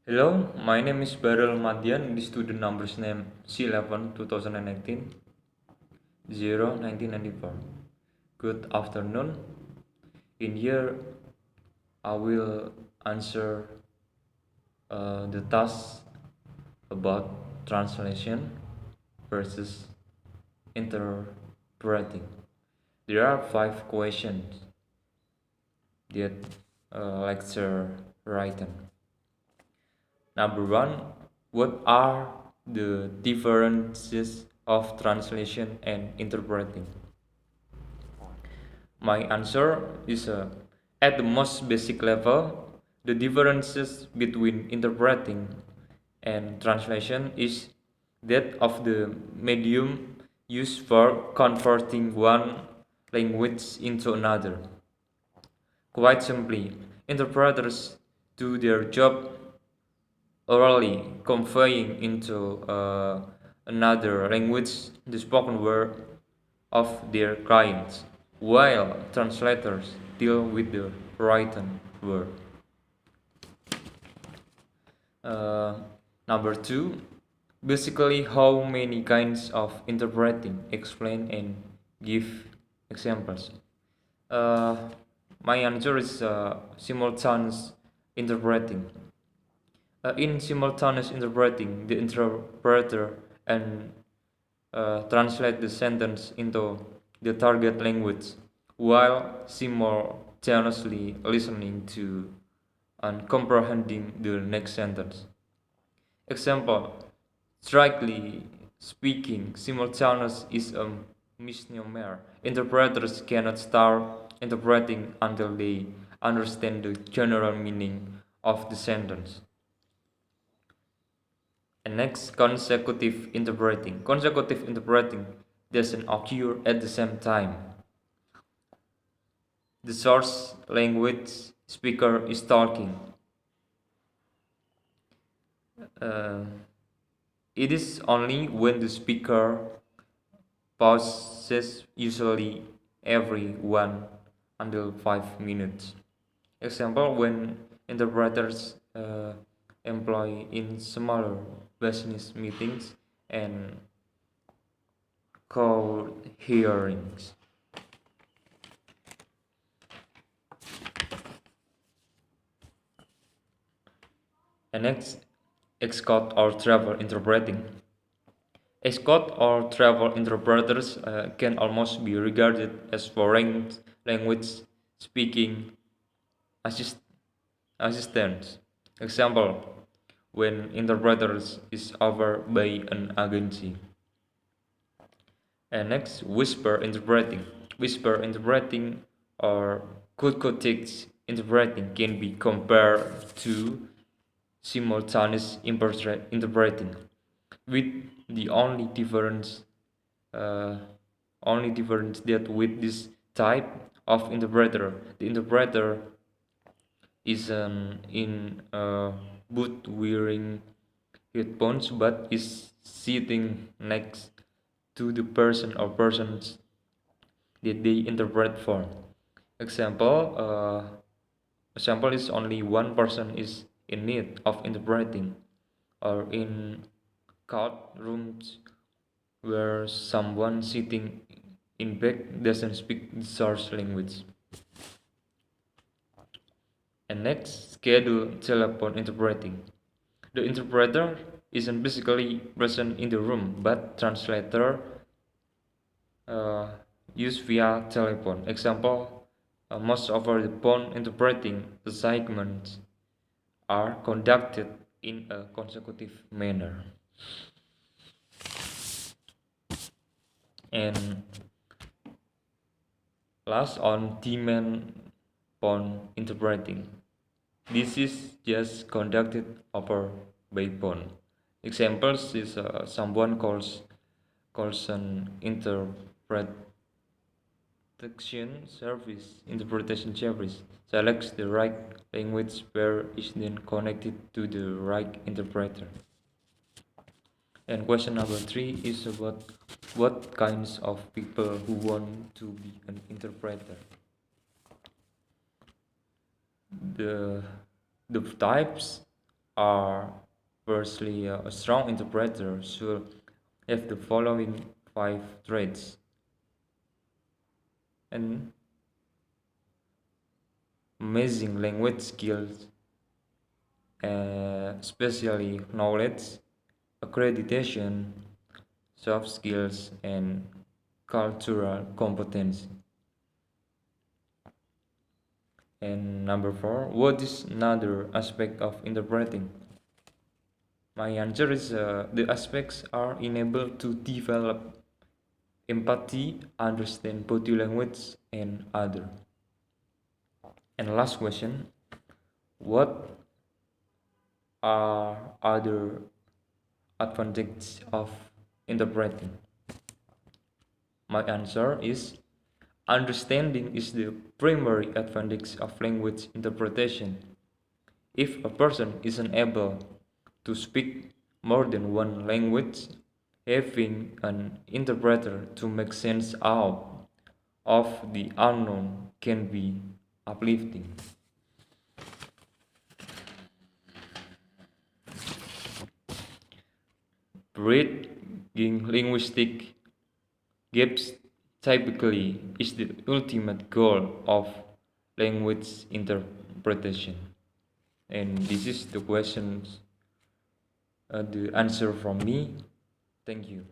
Hello, my name is Bahril Ulum Adyan. The student number's name C11 2018 1994. Good afternoon. In here, I will answer the task about translation versus interpreting. There are 5 questions that lecture written. Number one, what are the differences of translation and interpreting? My answer is at the most basic level, the differences between interpreting and translation is that of the medium used for converting one language into another. Quite simply, interpreters do their job orally conveying into another language the spoken word of their clients, while translators deal with the written word. Uh, Number two, basically how many kinds of interpreting, explain and give examples. Uh, my answer is simultaneous interpreting. In simultaneous interpreting, the interpreter and translate the sentence into the target language while simultaneously listening to and comprehending the next sentence. Example, strictly speaking, simultaneous is a misnomer. Interpreters cannot start interpreting until they understand the general meaning of the sentence. And next, consecutive interpreting. Consecutive interpreting doesn't occur at the same time. The source language speaker is talking. Uh, it is only when the speaker pauses, usually every 1 until 5 minutes. Example, when interpreters employ in smaller business meetings and court hearings. And next, escort or travel interpreting. Escort or travel interpreters can almost be regarded as foreign language speaking assist- assistants. Example, when interpreters is over by an agency. And next, whisper interpreting. Whisper interpreting or code text interpreting can be compared to simultaneous interpreting, with the uh, only difference that with this type of interpreter, the interpreter is in booth wearing headphones but is sitting next to the person or persons that they interpret for. Example, example is only one person is in need of interpreting, or in court rooms where someone sitting in back doesn't speak the source language. And next, schedule telephone interpreting. The interpreter isn't physically present in the room, but translator uh, used via telephone. Example, most over the phone interpreting assignments are conducted in a consecutive manner. And last, on demand phone interpreting. This is just conducted over by phone. Examples is someone calls an interpretation service, selects the right language where is then connected to the right interpreter. And question number 3 is about what kinds of people who want to be an interpreter. The the types are firstly, a strong interpreter should have the following five traits: and amazing language skills, especially knowledge, accreditation, soft skills, and cultural competence. And number four, what is another aspect of interpreting? My answer is the aspects are enabled to develop empathy, understand body language, and other. And last question, what are other advantages of interpreting? My answer is understanding is the primary advantage of language interpretation. If a person isn't able to speak more than one language, having an interpreter to make sense out of the unknown can be uplifting. Bridging linguistic gaps typically is the ultimate goal of language interpretation. And this is the questions, the answer from me. Thank you.